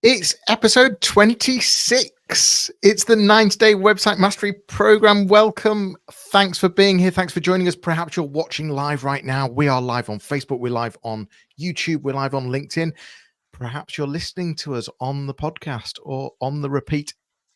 It's episode 26. It's the 90-day website mastery program. Welcome. Thanks for being here. Thanks for joining us. Perhaps you're watching live right now. We are live on Facebook. We're live on YouTube. We're live on LinkedIn. Perhaps you're listening to us on the podcast or on the repeat.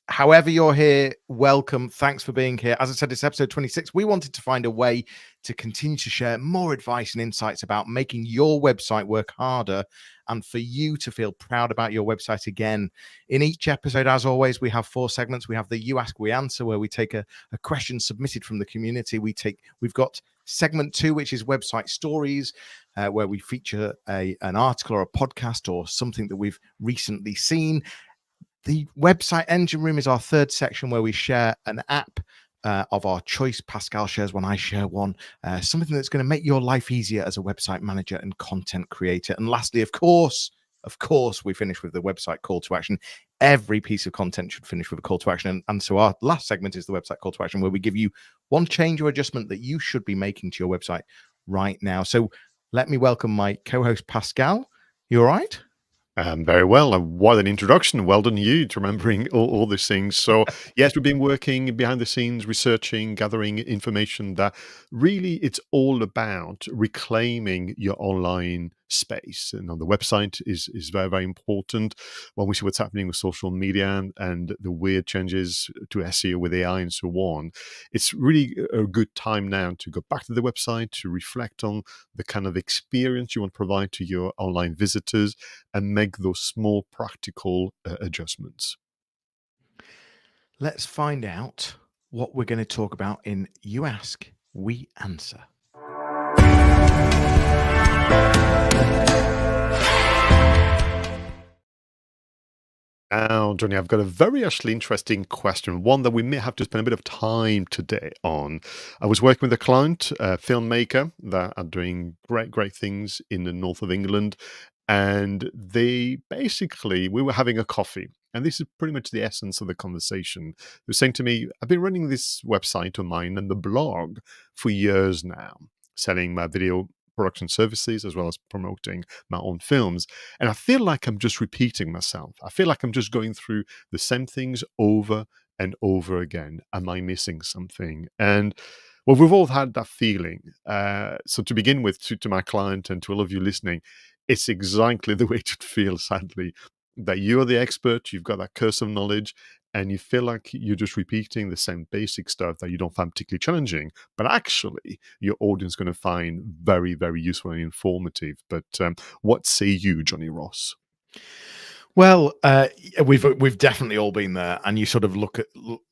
However you're here, welcome. Thanks for being here. As I said, it's episode 26. We wanted to find a way to continue to share more advice and insights about making your website work harder and for you to feel proud about your website again. In each episode, as always, we have 4 segments. We have the You Ask, We Answer, where we take a question submitted from the community. We've got segment 2, which is website stories, where we feature an article or a podcast or something that we've recently seen. The website engine room is our 3rd section, where we share an app of our choice. Pascal shares one, I share one, something that's going to make your life easier as a website manager and content creator. And lastly, of course, we finish with the website call to action. Every piece of content should finish with a call to action. And so our last segment is the website call to action, where we give you one change or adjustment that you should be making to your website right now. So let me welcome my co-host, Pascal. You all right? Very well. What an introduction. Well done you to remembering all these things. So yes, we've been working behind the scenes, researching, gathering information that really it's all about reclaiming your online space. And on the website is very, very important. When we see what's happening with social media and the weird changes to SEO with AI and so on, it's really a good time now to go back to the website, to reflect on the kind of experience you want to provide to your online visitors and make those small practical adjustments. Let's find out what we're going to talk about in You Ask, We Answer. Now, Jonny, I've got a very actually interesting question, one that we may have to spend a bit of time today on. I was working with a client, a filmmaker that are doing great things in the north of England. And we were having a coffee. And this is pretty much the essence of the conversation. They were saying to me, I've been running this website of mine and the blog for years now, selling my video production services as well as promoting my own films. And I feel like I'm just repeating myself. I feel like I'm just going through the same things over and over again. Am I missing something? And well, we've all had that feeling. So to begin with, to my client and to all of you listening, it's exactly the way it feels, sadly, that you're the expert, you've got that curse of knowledge, and you feel like you're just repeating the same basic stuff that you don't find particularly challenging, but actually your audience is going to find very, very useful and informative. But what say you, Jonny Ross? Well, we've definitely all been there, and you sort of look at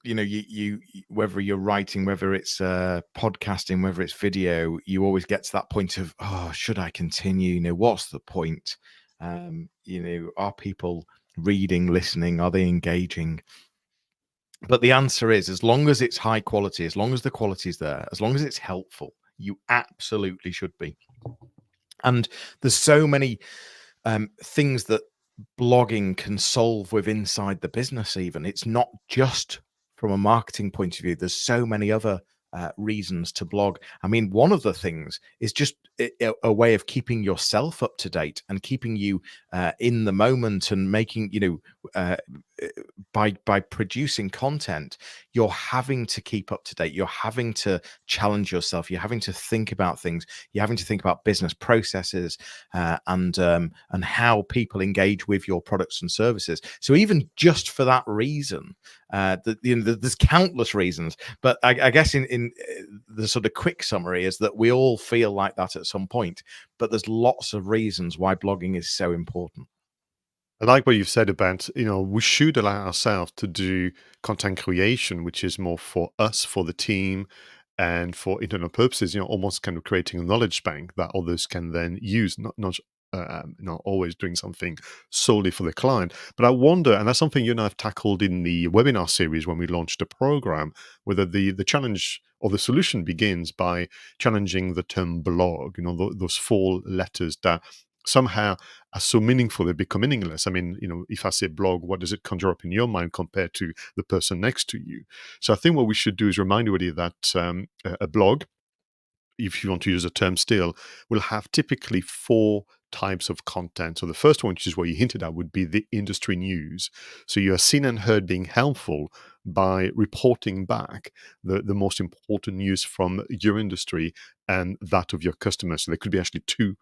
you whether you're writing, whether it's podcasting, whether it's video, you always get to that point of, oh, should I continue? What's the point? Are people reading, listening? Are they engaging? But the answer is, as long as it's high quality, as long as the quality is there, as long as it's helpful, you absolutely should be. And there's so many things that blogging can solve with inside the business. Even it's not just from a marketing point of view. There's so many other reasons to blog. I mean, one of the things is just a way of keeping yourself up to date and keeping you in the moment and making, by producing content, you're having to keep up to date. You're having to challenge yourself. You're having to think about things. You're having to think about business processes and how people engage with your products and services. So even just for that reason, there's countless reasons. But I guess in the sort of quick summary is that we all feel like that at some point. But there's lots of reasons why blogging is so important. I like what you've said about, we should allow ourselves to do content creation, which is more for us, for the team, and for internal purposes, almost kind of creating a knowledge bank that others can then use, not always doing something solely for the client. But I wonder, and that's something you and I have tackled in the webinar series when we launched the program, whether the challenge or the solution begins by challenging the term blog, those 4 letters that somehow are so meaningful they become meaningless. I mean, if I say blog, what does it conjure up in your mind compared to the person next to you? So I think what we should do is remind everybody that a blog, if you want to use a term still, will have typically 4 types of content. So the first one, which is what you hinted at, would be the industry news. So you are seen and heard being helpful by reporting back the most important news from your industry and that of your customers. So there could be actually two,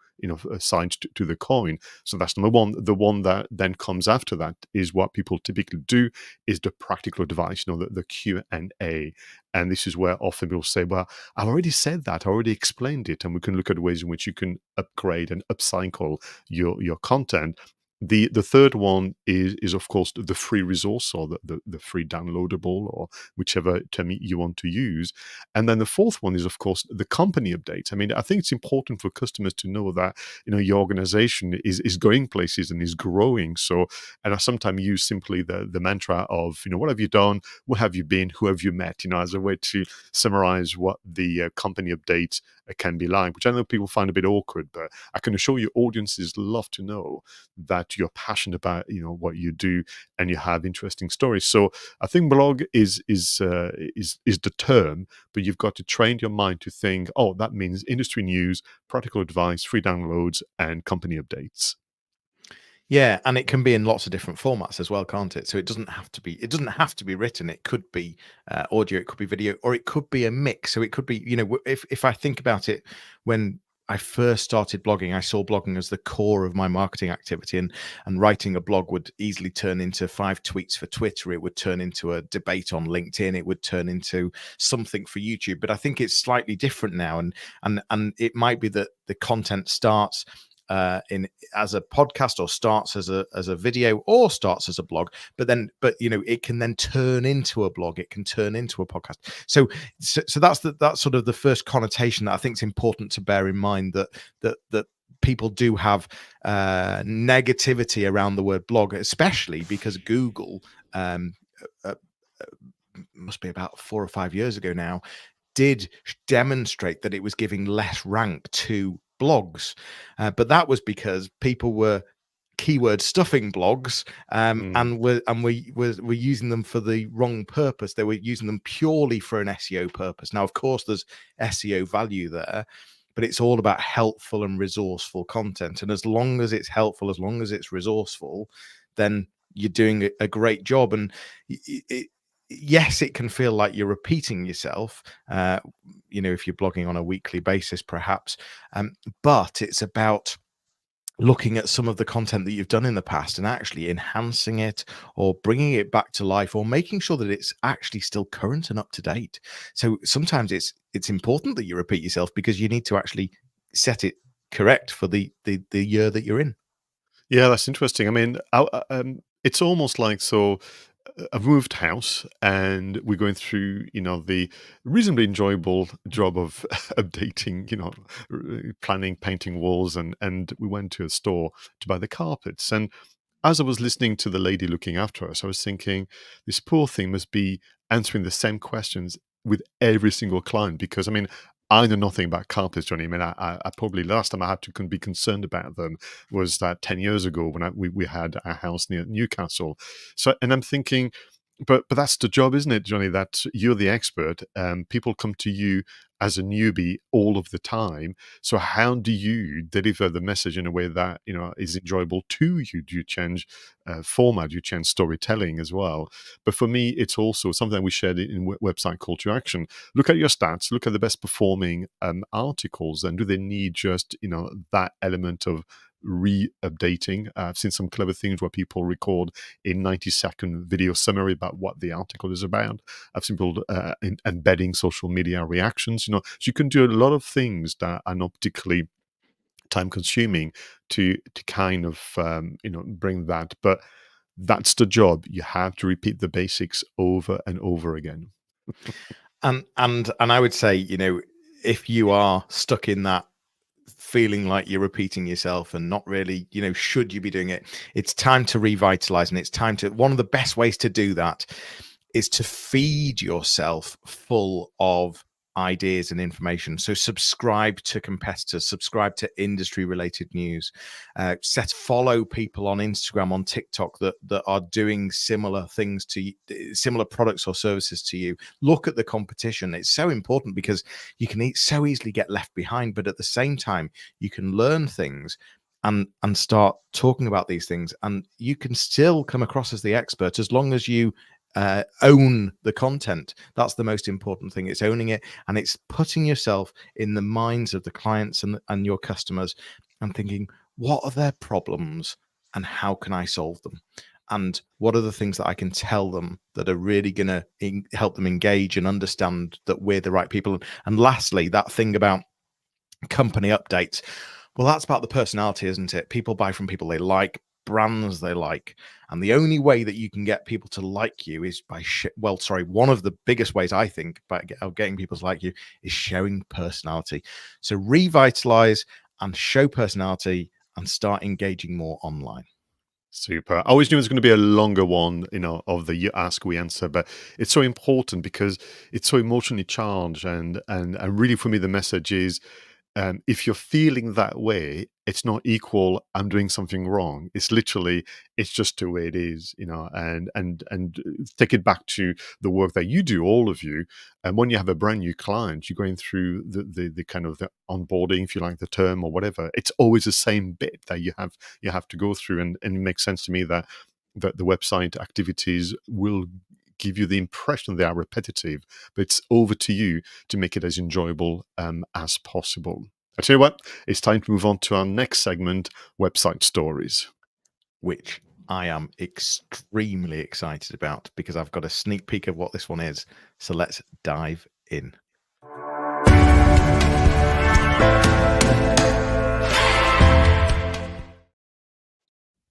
sides to the coin. So that's number one. The one that then comes after that is what people typically do is the practical advice, the Q&A. And this is where often people say, well, I've already said that, I already explained it, and we can look at ways in which you can upgrade and upcycle your content. The third one is of course the free resource, or the free downloadable, or whichever term you want to use. And then the fourth one is of course the company update. I mean, I think it's important for customers to know that your organization is going places and is growing. So, and I sometimes use simply the mantra of what have you done, where have you been, who have you met, as a way to summarize what the company update can be like, which I know people find a bit awkward, but I can assure you audiences love to know that you're passionate about what you do and you have interesting stories. So I think blog is the term, but you've got to train your mind to think, oh, that means industry news, practical advice, free downloads, and company updates. Yeah, and it can be in lots of different formats as well, can't it? So it doesn't have to be written. It could be audio, it could be video, or it could be a mix. So it could be, if I think about it, when I first started blogging, I saw blogging as the core of my marketing activity, and writing a blog would easily turn into 5 tweets for Twitter. It would turn into a debate on LinkedIn. It would turn into something for YouTube. But I think it's slightly different now, and it might be that the content starts in as a podcast, or starts as a video, or starts as a blog, but it can then turn into a blog, it can turn into a podcast. So that's sort of the first connotation that I think is important to bear in mind, that people do have negativity around the word blog, especially because Google must be about 4 or 5 years ago now, did demonstrate that it was giving less rank to blogs, but that was because people were keyword stuffing blogs, and were using them for the wrong purpose. They were using them purely for an SEO purpose. Now, of course, there's SEO value there, but it's all about helpful and resourceful content. And as long as it's helpful, as long as it's resourceful, then you're doing a great job. And yes, it can feel like you're repeating yourself, if you're blogging on a weekly basis, perhaps. But it's about looking at some of the content that you've done in the past and actually enhancing it, or bringing it back to life, or making sure that it's actually still current and up to date. So sometimes it's important that you repeat yourself, because you need to actually set it correct for the year that you're in. Yeah, that's interesting. I mean, it's almost like, I've moved house, and we're going through, the reasonably enjoyable job of updating, planning, painting walls, and we went to a store to buy the carpets. And as I was listening to the lady looking after us, I was thinking, this poor thing must be answering the same questions with every single client, because I mean, I know nothing about carpets, Johnny. I mean, I probably last time I had to be concerned about them was that 10 years ago when we had a house near Newcastle. So, and I'm thinking, but that's the job, isn't it, Johnny? That you're the expert. People come to you as a newbie all of the time. So how do you deliver the message in a way that is enjoyable to you? Do you change format? Do you change storytelling as well? But for me, it's also something we shared in website call to action. Look at your stats. Look at the best performing articles, and do they need just that element of re-updating? I've seen some clever things where people record a 90-second video summary about what the article is about. I've seen people embedding social media reactions. So you can do a lot of things that are not particularly time consuming to kind of bring that. But that's the job. You have to repeat the basics over and over again. And I would say, if you are stuck in that feeling like you're repeating yourself and not really, should you be doing it, it's time to revitalize. And it's time to, one of the best ways to do that is to feed yourself full of ideas and information. So subscribe to competitors, subscribe to industry related news, follow people on Instagram, on TikTok that are doing similar things to you, similar products or services to you. Look at the competition. It's so important, because you can so easily get left behind, but at the same time you can learn things and start talking about these things. And you can still come across as the expert as long as you own the content. That's the most important thing. It's owning it, and it's putting yourself in the minds of the clients and your customers and thinking, what are their problems and how can I solve them? And what are the things that I can tell them that are really going to help them engage and understand that we're the right people? And lastly, that thing about company updates. Well, that's about the personality, isn't it? People buy from people they like, brands they like. And the only way that you can get people to like you is by, one of the biggest ways I think of getting people to like you is showing personality. So revitalize and show personality and start engaging more online. Super. I always knew it was going to be a longer one, of the you ask, we answer, but it's so important because it's so emotionally charged, and really for me the message is, if you're feeling that way, it's not equal. I'm doing something wrong. It's literally, it's just the way it is, and take it back to the work that you do, all of you. And when you have a brand new client, you're going through the kind of the onboarding, if you like the term or whatever. It's always the same bit that you have to go through, and it makes sense to me that the website activities will give you the impression they are repetitive, but it's over to you to make it as enjoyable as possible. I tell you what, it's time to move on to our next segment, website stories. Which I am extremely excited about because I've got a sneak peek of what this one is. So let's dive in.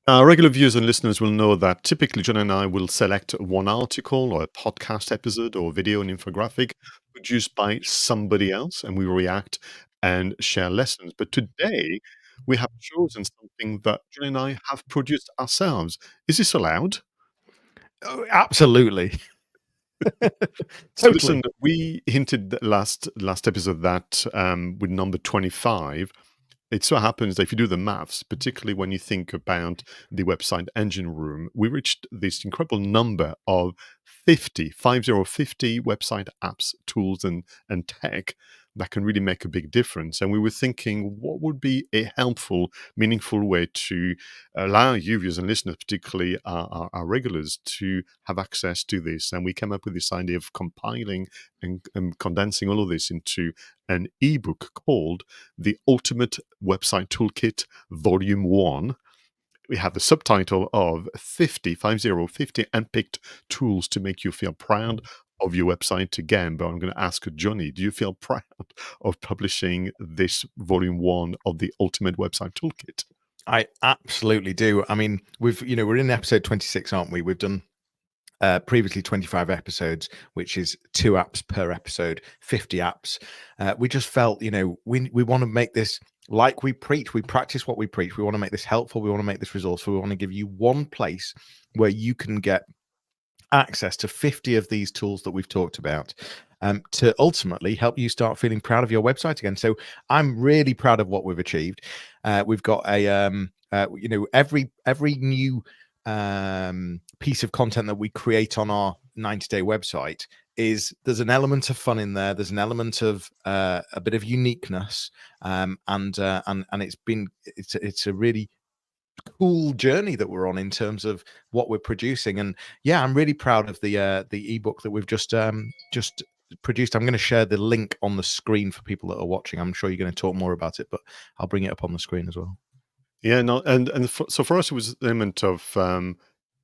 Our regular viewers and listeners will know that typically John and I will select one article or a podcast episode or video and infographic produced by somebody else, and we react and share lessons. But today we have chosen something that John and I have produced ourselves. Is this allowed? Oh, absolutely. So Totally. listen, we hinted last episode that with number 25, it so happens that if you do the maths, particularly when you think about the website engine room, we reached this incredible number of 50 website apps, tools, and tech that can really make a big difference. And we were thinking, what would be a helpful, meaningful way to allow you, viewers and listeners, particularly our regulars, to have access to this? And we came up with this idea of compiling and condensing all of this into an ebook called The Ultimate Website Toolkit Volume 1. We have the subtitle of 50 unpicked tools to make you feel proud of your website again. But I'm going to ask Jonny, do you feel proud of publishing this volume 1 of the Ultimate Website Toolkit? I absolutely do. I mean, we're in episode 26, aren't we? We've done previously 25 episodes, which is 2 apps per episode, 50 apps. We just felt, we want to make this like we preach. We practice what we preach. We want to make this helpful. We want to make this resourceful. We want to give you one place where you can get access to 50 of these tools that we've talked about, to ultimately help you start feeling proud of your website again. So I'm really proud of what we've achieved. We've got every new piece of content that we create on our 90-day website there's an element of fun in there. There's an element of a bit of uniqueness, and it's a really cool journey that we're on in terms of what we're producing. And yeah, I'm really proud of the ebook that we've just produced. I'm going to share the link on the screen for people that are watching. I'm sure you're going to talk more about it, but I'll bring it up on the screen as well. Yeah, no, so for us, it was an element of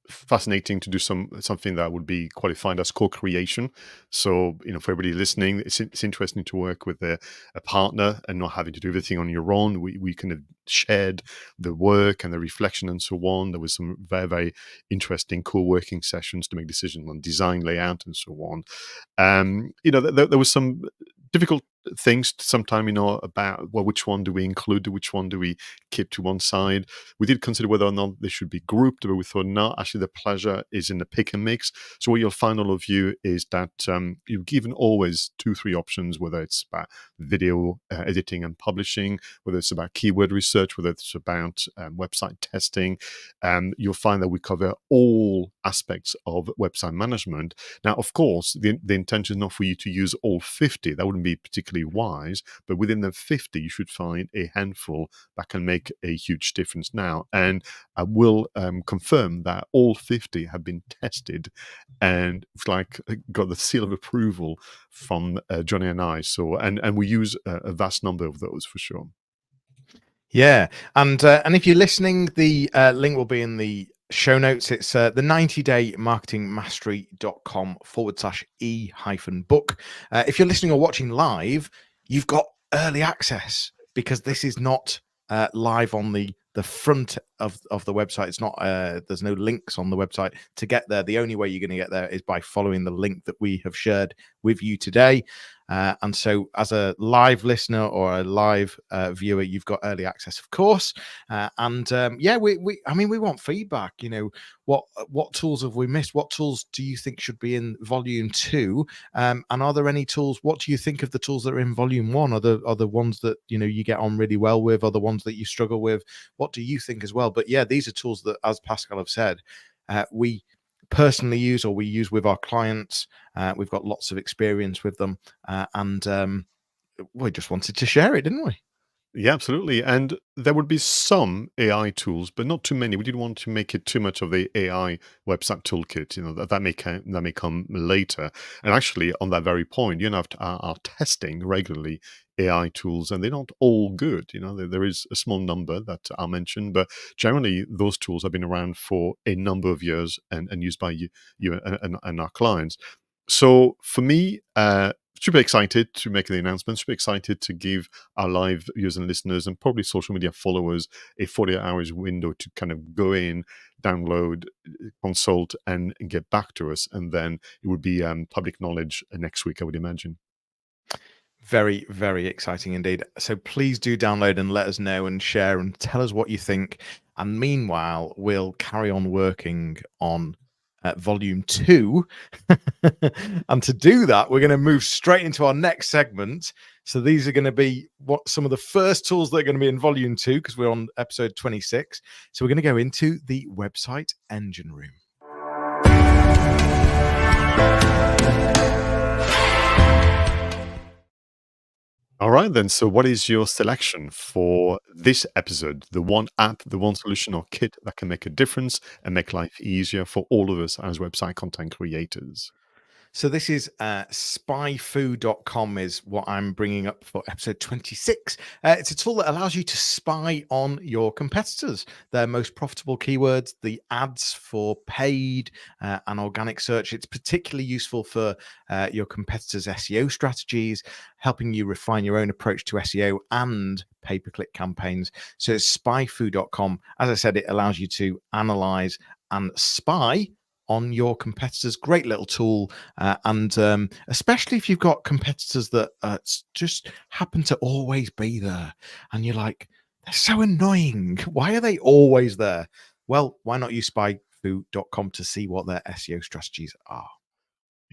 fascinating to do something that would be qualified as co-creation. So, for everybody listening, it's interesting to work with a partner and not having to do everything on your own. We kind of shared the work and the reflection and so on. There was some very, very interesting co-working sessions to make decisions on design, layout, and so on. There was some difficult things sometime, about, well, which one do we include, which one do we keep to one side. We did consider whether or not they should be grouped, but we thought, no, actually the pleasure is in the pick and mix. So what you'll find, all of you, is that you're given always 2-3 options, whether it's about video editing and publishing, whether it's about keyword research, whether it's about website testing. You'll find that we cover all aspects of website management. Now, of course, the intention is not for you to use all 50. That wouldn't be particularly technically wise, but within the 50, you should find a handful that can make a huge difference now. And I will confirm that all 50 have been tested and it's like got the seal of approval from Jonny and I. So, and we use a vast number of those for sure. Yeah, and if you're listening, the link will be in the show notes. It's the 90daymarketingmastery.com/e-book. If you're listening or watching live, you've got early access because this is not live on the front of the website. It's not there's no links on the website to get there. The only way you're going to get there is by following the link that we have shared with you today. And so as a live listener or a live viewer, you've got early access, of course. Yeah, we want feedback. You know, what tools have we missed? What tools do you think should be in volume 2? And are there any tools? What do you think of the tools that are in volume 1? Are the ones that, you know, you get on really well with? Are the ones that you struggle with? What do you think as well? But yeah, these are tools that, as Pascal have said, we personally use or we use with our clients. We've got lots of experience with them, and we just wanted to share it, didn't we? Yeah, absolutely. And there would be some AI tools, but not too many. We didn't want to make it too much of the AI website toolkit. You know, that may come later. And actually, on that very point, you know, are testing regularly AI tools, and they're not all good. You know, there is a small number that I'll mention, but generally, those tools have been around for a number of years and used by you and our clients. So for me, super excited to make the announcement, super excited to give our live viewers and listeners and probably social media followers a 48 hours window to kind of go in, download, consult, and get back to us. And then it would be public knowledge next week, I would imagine. Very, very exciting indeed. So please do download and let us know and share and tell us what you think. And meanwhile, we'll carry on working on volume 2. And to do that, we're going to move straight into our next segment. So these are going to be some of the first tools that are going to be in volume 2 because we're on episode 26. So we're going to go into the website engine room. All right, then. So, what is your selection for this episode? The one app, the one solution or kit that can make a difference and make life easier for all of us as website content creators? So this is spyfoo.com is what I'm bringing up for episode 26. It's a tool that allows you to spy on your competitors, their most profitable keywords, the ads for paid and organic search. It's particularly useful for your competitors' SEO strategies, helping you refine your own approach to SEO and pay-per-click campaigns. So it's spyfoo.com. As I said, it allows you to analyze and spy on your competitors. Great little tool, and especially if you've got competitors that just happen to always be there, and you're like, they're so annoying. Why are they always there? Well, why not use spyfoo.com to see what their SEO strategies are?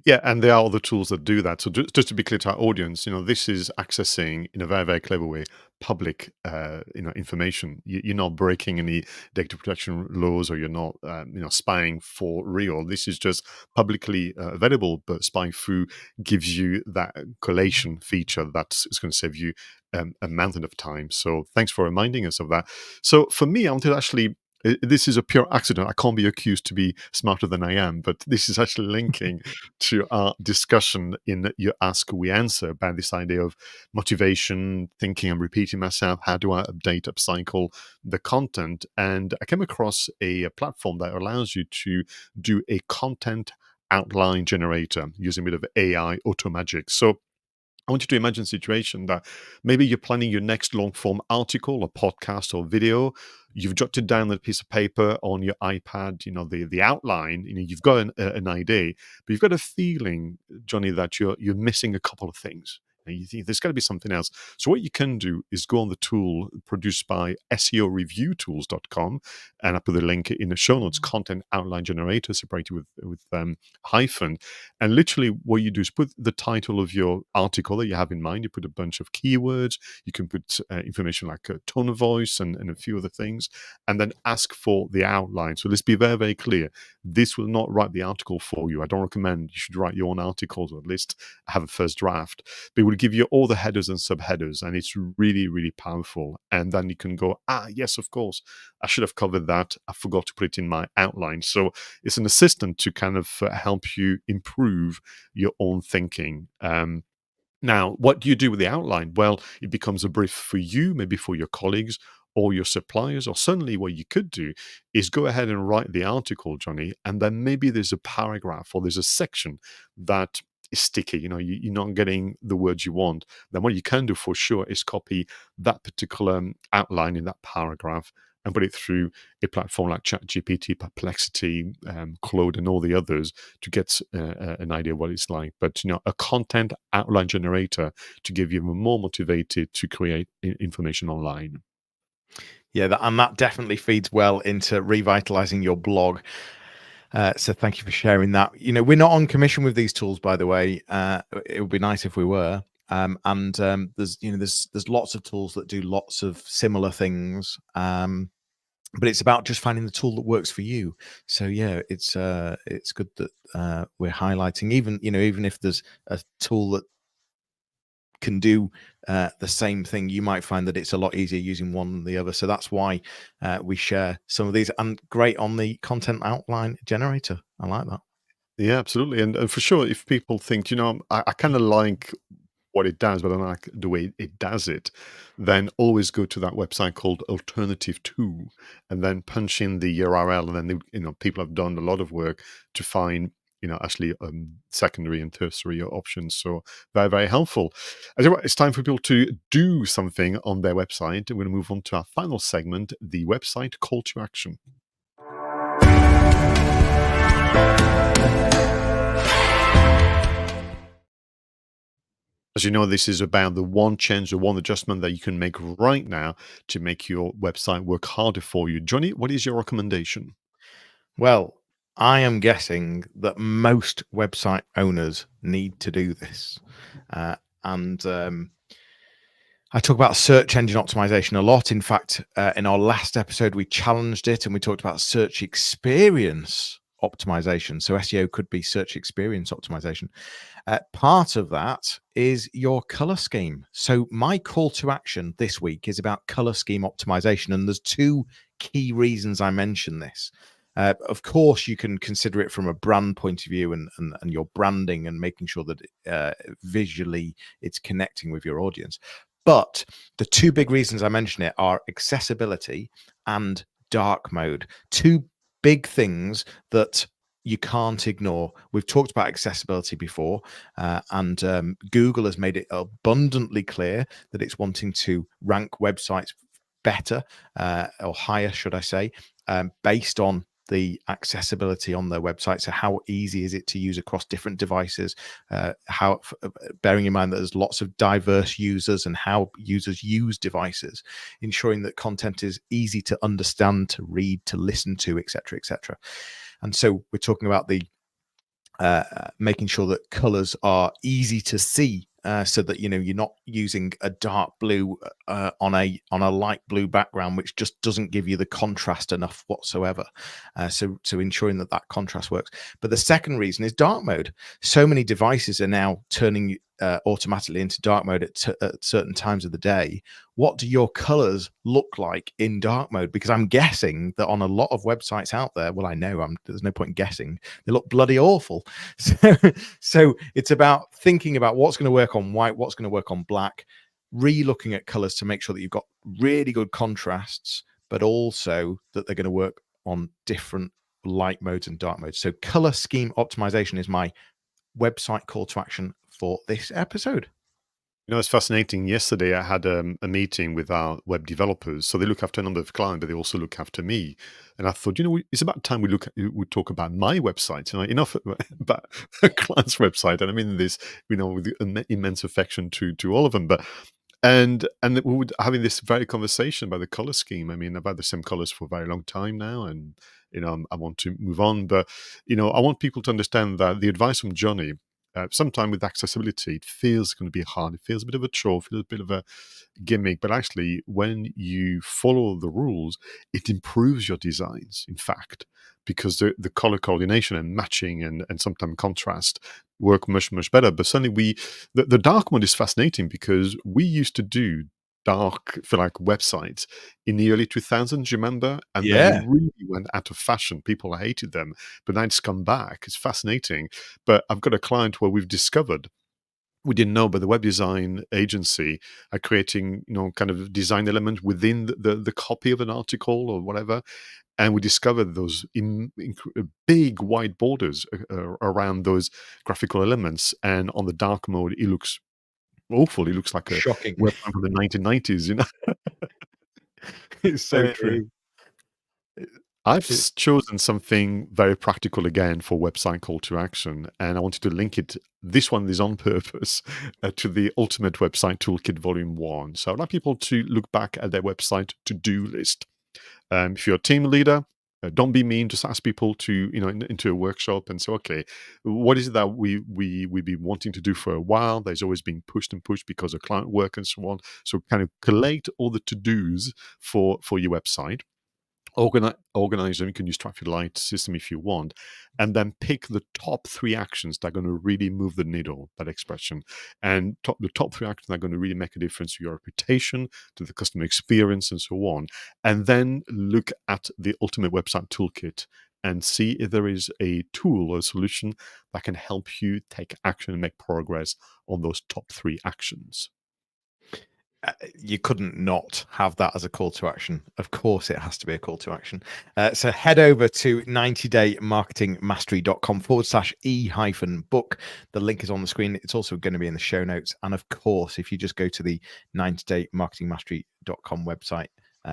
Yeah, and there are other tools that do that. So just to be clear to our audience, you know, this is accessing in a very, very clever way public, information. You're not breaking any data protection laws, or you're not, spying for real. This is just publicly available. But SpyFu gives you that collation feature that's going to save you a mountain of time. So thanks for reminding us of that. So for me, I wanted to actually this is a pure accident. I can't be accused to be smarter than I am, but this is actually linking to our discussion in your Ask We Answer about this idea of motivation, thinking I'm repeating myself. How do I update, upcycle the content? And I came across a platform that allows you to do a content outline generator using a bit of AI auto magic. So I want you to imagine a situation that maybe you're planning your next long form article or podcast or video. You've jotted down a piece of paper on your iPad, you know, the outline, you know, you've got an idea, but you've got a feeling, Jonny, that you're missing a couple of things. And you think there's got to be something else. So what you can do is go on the tool produced by SEOreviewtools.com, and I put the link in the show notes, content outline generator separated with hyphen. And literally what you do is put the title of your article that you have in mind. You put a bunch of keywords. You can put information like a tone of voice and a few other things, and then ask for the outline. So let's be very, very clear. This will not write the article for you. I don't recommend you should write your own articles, or at least have a first draft. But it will will give you all the headers and subheaders, and it's really, really powerful. And then you can go, yes, of course, I should have covered that. I forgot to put it in my outline. So it's an assistant to kind of help you improve your own thinking. Now, what do you do with the outline? Well, it becomes a brief for you, maybe for your colleagues or your suppliers, or certainly what you could do is go ahead and write the article, Jonny, and then maybe there's a paragraph or there's a section that is sticky. You're not getting the words you want. Then what you can do for sure is copy that particular outline in that paragraph and put it through a platform like ChatGPT, Perplexity, Claude, and all the others to get an idea what it's like. But a content outline generator to give you more motivated to create information online. Yeah, that definitely feeds well into revitalizing your blog. So thank you for sharing that. We're not on commission with these tools, by the way. It would be nice if we were. There's lots of tools that do lots of similar things. But it's about just finding the tool that works for you. So yeah, it's good that we're highlighting, even if there's a tool that can do the same thing, you might find that it's a lot easier using one than the other. So that's why we share some of these, and great on the content outline generator. I like that. Yeah, absolutely. And for sure, if people think, I kind of like what it does, but I don't like the way it does it, then always go to that website called Alternative 2 and then punch in the URL. And then, people have done a lot of work to find, actually secondary and tertiary options. So very, very helpful. As it's time for people to do something on their website. We're going to move on to our final segment, the website call to action. As you know, this is about the one change, the one adjustment that you can make right now to make your website work harder for you. Jonny, what is your recommendation? Well, I am guessing that most website owners need to do this. And I talk about search engine optimization a lot. In fact, in our last episode, we challenged it and we talked about search experience optimization. So SEO could be search experience optimization. Part of that is your color scheme. So my call to action this week is about color scheme optimization. And there's two key reasons I mention this. Of course, you can consider it from a brand point of view and your branding and making sure that visually it's connecting with your audience. But the two big reasons I mention it are accessibility and dark mode. Two big things that you can't ignore. We've talked about accessibility before, and Google has made it abundantly clear that it's wanting to rank websites better or higher, should I say, based on the accessibility on their website. So how easy is it to use across different devices? Bearing in mind that there's lots of diverse users and how users use devices, ensuring that content is easy to understand, to read, to listen to, etc., etc. And so we're talking about the making sure that colors are easy to see, so that you're not using a dark blue on a light blue background, which just doesn't give you the contrast enough whatsoever. So ensuring that contrast works. But the second reason is dark mode. So many devices are now turning automatically into dark mode at certain times of the day. What do your colors look like in dark mode? Because I'm guessing that on a lot of websites out there, well, I know there's no point in guessing, they look bloody awful. So it's about thinking about what's going to work on white, what's going to work on black, re-looking at colors to make sure that you've got really good contrasts, but also that they're going to work on different light modes and dark modes. So color scheme optimization is my website call to action for this episode. It's fascinating. Yesterday, I had a meeting with our web developers. So they look after a number of clients, but they also look after me. And I thought, it's about time we talk about my website. Enough about a client's website. And I mean this, with immense affection to all of them. But and we were having this very conversation about the color scheme. I mean, I've had the same colors for a very long time now, and I want to move on. But I want people to understand that the advice from Jonny. Sometimes with accessibility, it feels going to be hard. It feels a bit of a chore, feels a bit of a gimmick. But actually, when you follow the rules, it improves your designs, in fact, because the color coordination and matching and sometimes contrast work much better. But certainly the dark mode is fascinating because we used to do dark for like websites in the early 2000s, you remember? And they Yeah. really went out of fashion. People hated them, but now it's come back. It's fascinating. But I've got a client where we've discovered, we didn't know, but the web design agency are creating, kind of design element within the copy of an article or whatever. And we discovered those big white borders around those graphical elements. And on the dark mode, it looks awful. It looks like a Shocking. website from the 1990s, It's so And true. I've It- chosen something very practical again for website call to action, and I wanted to link it. This one is on purpose to the Ultimate Website Toolkit Volume 1. So I'd like people to look back at their website to-do list. If you're a team leader, don't be mean. Just ask people to, into a workshop and say, okay, what is it that we've been wanting to do for a while? There's always been pushed and pushed because of client work and so on. So kind of collate all the to-dos for your website. Organize them. You can use traffic light system if you want, and then pick the top 3 actions that are going to really move the needle. That expression, and the top 3 actions that are going to really make a difference to your reputation, to the customer experience, and so on. And then look at the Ultimate Website Toolkit and see if there is a tool or a solution that can help you take action and make progress on those top 3 actions. You couldn't not have that as a call to action. Of course, it has to be a call to action. So head over to 90daymarketingmastery.com/e-book. The link is on the screen. It's also going to be in the show notes. And of course, if you just go to the 90daymarketingmastery.com website,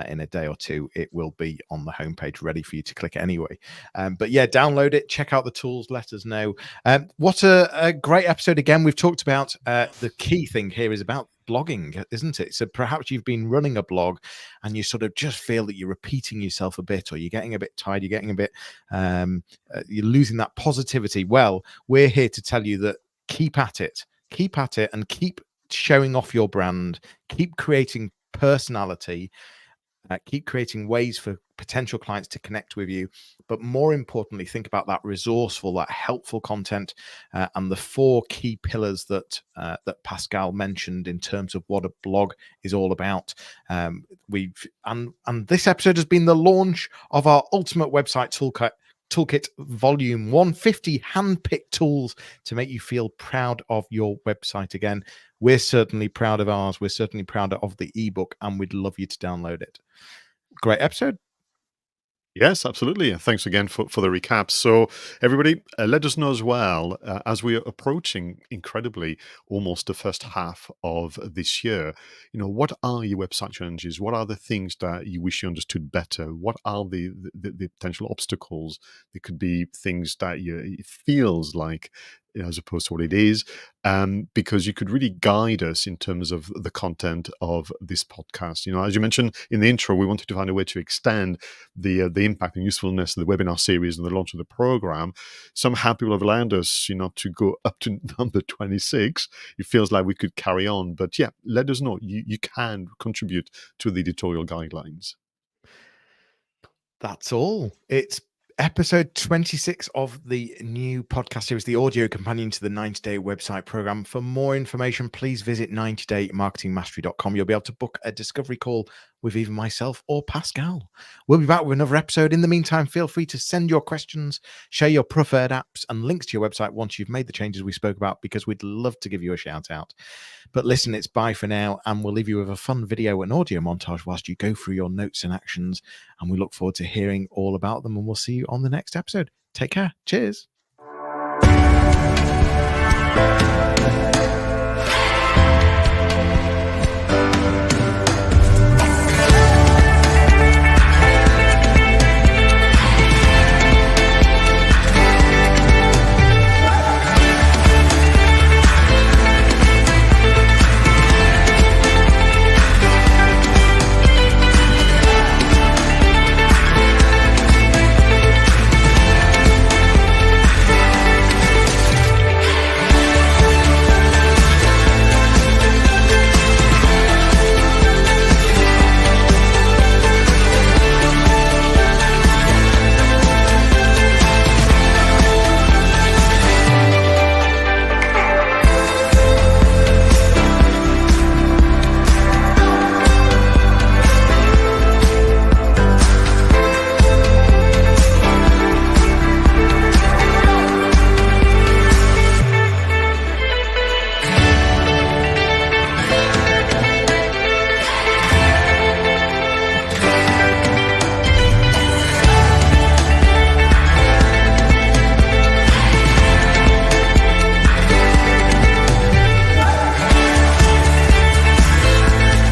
in a day or two, it will be on the homepage ready for you to click anyway. But yeah, download it, check out the tools, let us know. What a great episode. Again, we've talked about the key thing here is about blogging, isn't it? So perhaps you've been running a blog and you sort of just feel that you're repeating yourself a bit, or you're getting a bit tired, you're getting a bit, you're losing that positivity. Well, we're here to tell you that keep at it, and keep showing off your brand, keep creating personality, keep creating ways for potential clients to connect with you. But more importantly, think about that resourceful, that helpful content, and the 4 key pillars that Pascal mentioned in terms of what a blog is all about. And this episode has been the launch of our Ultimate Website Toolkit Volume 150, hand-picked tools to make you feel proud of your website again. We're certainly proud of ours. We're certainly proud of the ebook, and we'd love you to download it. Great episode. Yes, absolutely. And thanks again for the recap. So, everybody, let us know as well, as we are approaching incredibly almost the first half of this year, what are your website challenges? What are the things that you wish you understood better? What are the potential obstacles? There could be things that it feels like, as opposed to what it is, because you could really guide us in terms of the content of this podcast. As you mentioned in the intro, we wanted to find a way to extend the impact and usefulness of the webinar series and the launch of the program. Somehow people have allowed us, to go up to number 26. It feels like we could carry on, but yeah, let us know. You can contribute to the editorial guidelines. That's all. It's episode 26 of the new podcast series, the audio companion to the 90-day website program. For more information, please visit 90daymarketingmastery.com. You'll be able to book a discovery call with either myself or Pascal. We'll be back with another episode. In the meantime, feel free to send your questions, share your preferred apps and links to your website once you've made the changes we spoke about, because we'd love to give you a shout out. But listen, it's bye for now, and we'll leave you with a fun video and audio montage whilst you go through your notes and actions, and we look forward to hearing all about them, and we'll see you on the next episode. Take care. Cheers.